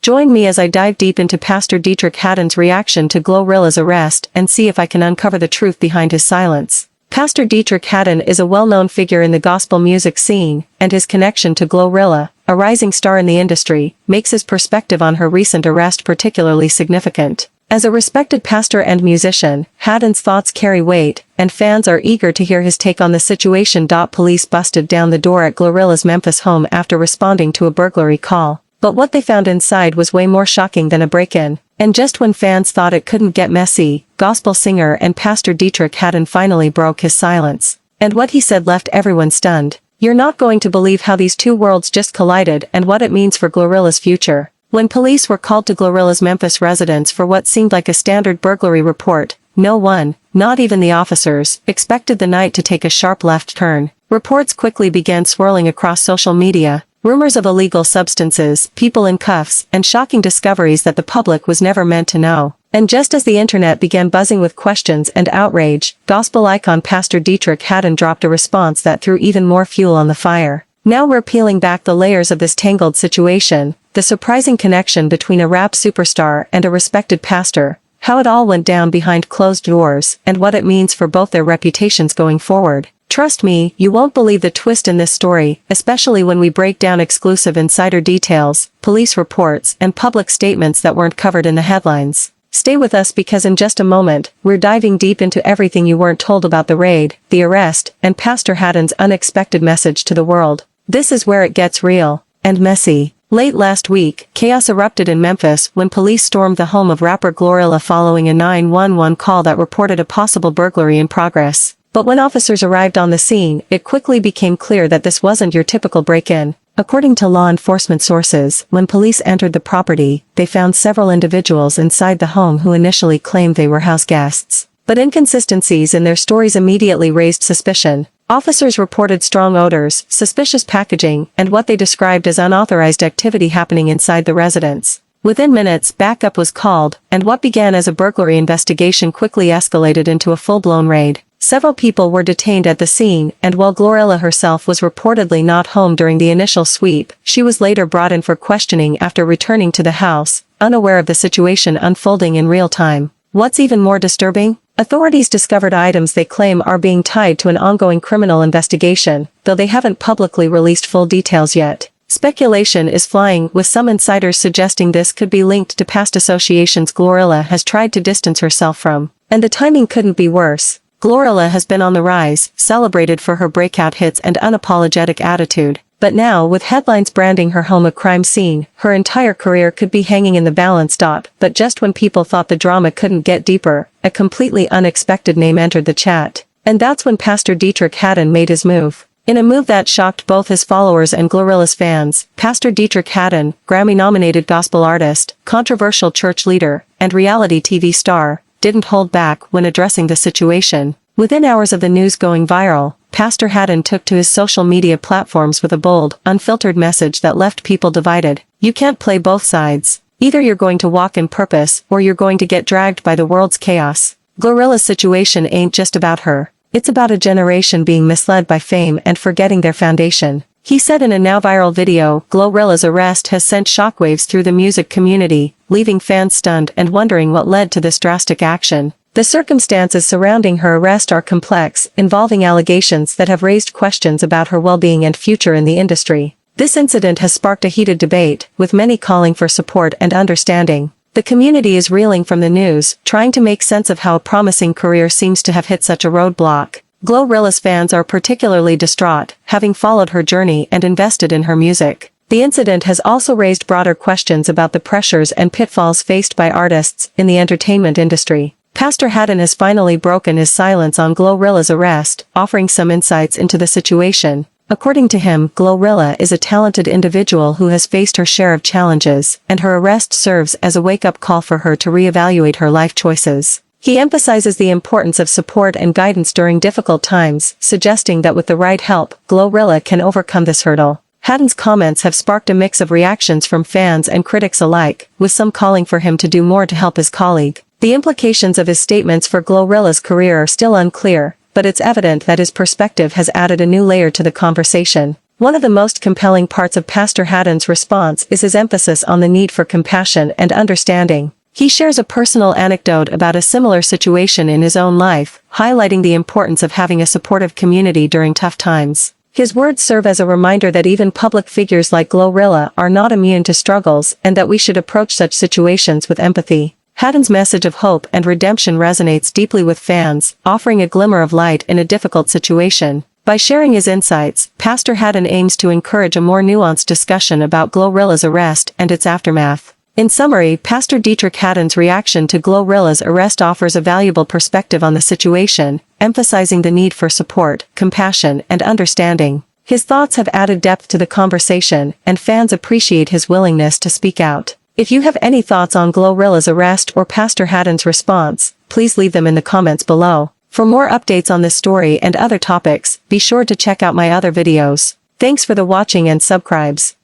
Join me as I dive deep into Pastor Deitrick Haddon's reaction to Glorilla's arrest and see if I can uncover the truth behind his silence. Pastor Deitrick Haddon is a well-known figure in the gospel music scene, and his connection to Glorilla, a rising star in the industry, makes his perspective on her recent arrest particularly significant. As a respected pastor and musician, Haddon's thoughts carry weight, and fans are eager to hear his take on the situation. Police busted down the door at Glorilla's Memphis home after responding to a burglary call. But what they found inside was way more shocking than a break-in. And just when fans thought it couldn't get messy, gospel singer and pastor Deitrick Haddon finally broke his silence. And what he said left everyone stunned. You're not going to believe how these two worlds just collided and what it means for Glorilla's future. When police were called to Glorilla's Memphis residence for what seemed like a standard burglary report, no one, not even the officers, expected the night to take a sharp left turn. Reports quickly began swirling across social media. Rumors of illegal substances, people in cuffs, and shocking discoveries that the public was never meant to know. And just as the internet began buzzing with questions and outrage, gospel icon Pastor Deitrick Haddon dropped a response that threw even more fuel on the fire. Now we're peeling back the layers of this tangled situation, the surprising connection between a rap superstar and a respected pastor, how it all went down behind closed doors, and what it means for both their reputations going forward. Trust me, you won't believe the twist in this story, especially when we break down exclusive insider details, police reports, and public statements that weren't covered in the headlines. Stay with us because in just a moment, we're diving deep into everything you weren't told about the raid, the arrest, and Pastor Haddon's unexpected message to the world. This is where it gets real and messy. Late last week, chaos erupted in Memphis when police stormed the home of rapper Glorilla following a 911 call that reported a possible burglary in progress. But when officers arrived on the scene, it quickly became clear that this wasn't your typical break-in. According to law enforcement sources, when police entered the property, they found several individuals inside the home who initially claimed they were house guests. But inconsistencies in their stories immediately raised suspicion. Officers reported strong odors, suspicious packaging, and what they described as unauthorized activity happening inside the residence. Within minutes, backup was called, and what began as a burglary investigation quickly escalated into a full-blown raid. Several people were detained at the scene, and while Glorilla herself was reportedly not home during the initial sweep, she was later brought in for questioning after returning to the house, unaware of the situation unfolding in real time. What's even more disturbing? Authorities discovered items they claim are being tied to an ongoing criminal investigation, though they haven't publicly released full details yet. Speculation is flying, with some insiders suggesting this could be linked to past associations Glorilla has tried to distance herself from. And the timing couldn't be worse. Glorilla has been on the rise, celebrated for her breakout hits and unapologetic attitude. But now, with headlines branding her home a crime scene, her entire career could be hanging in the balance. But just when people thought the drama couldn't get deeper, a completely unexpected name entered the chat. And that's when Pastor Deitrick Haddon made his move. In a move that shocked both his followers and Glorilla's fans, Pastor Deitrick Haddon, Grammy-nominated gospel artist, controversial church leader, and reality TV star, didn't hold back when addressing the situation. Within hours of the news going viral, Pastor Haddon took to his social media platforms with a bold, unfiltered message that left people divided. You can't play both sides. Either you're going to walk in purpose, or you're going to get dragged by the world's chaos. Glorilla's situation ain't just about her. It's about a generation being misled by fame and forgetting their foundation. He said in a now viral video, Glorilla's arrest has sent shockwaves through the music community, leaving fans stunned and wondering what led to this drastic action. The circumstances surrounding her arrest are complex, involving allegations that have raised questions about her well-being and future in the industry. This incident has sparked a heated debate, with many calling for support and understanding. The community is reeling from the news, trying to make sense of how a promising career seems to have hit such a roadblock. Glorilla's fans are particularly distraught, having followed her journey and invested in her music. The incident has also raised broader questions about the pressures and pitfalls faced by artists in the entertainment industry. Pastor Haddon has finally broken his silence on Glorilla's arrest, offering some insights into the situation. According to him, Glorilla is a talented individual who has faced her share of challenges, and her arrest serves as a wake-up call for her to reevaluate her life choices. He emphasizes the importance of support and guidance during difficult times, suggesting that with the right help, Glorilla can overcome this hurdle. Haddon's comments have sparked a mix of reactions from fans and critics alike, with some calling for him to do more to help his colleague. The implications of his statements for Glorilla's career are still unclear, but it's evident that his perspective has added a new layer to the conversation. One of the most compelling parts of Pastor Haddon's response is his emphasis on the need for compassion and understanding. He shares a personal anecdote about a similar situation in his own life, highlighting the importance of having a supportive community during tough times. His words serve as a reminder that even public figures like Glorilla are not immune to struggles and that we should approach such situations with empathy. Haddon's message of hope and redemption resonates deeply with fans, offering a glimmer of light in a difficult situation. By sharing his insights, Pastor Haddon aims to encourage a more nuanced discussion about Glorilla's arrest and its aftermath. In summary, Pastor Deitrick Haddon's reaction to Glorilla's arrest offers a valuable perspective on the situation, emphasizing the need for support, compassion, and understanding. His thoughts have added depth to the conversation, and fans appreciate his willingness to speak out. If you have any thoughts on Glorilla's arrest or Pastor Haddon's response, please leave them in the comments below. For more updates on this story and other topics, be sure to check out my other videos. Thanks for the watching and subscribes.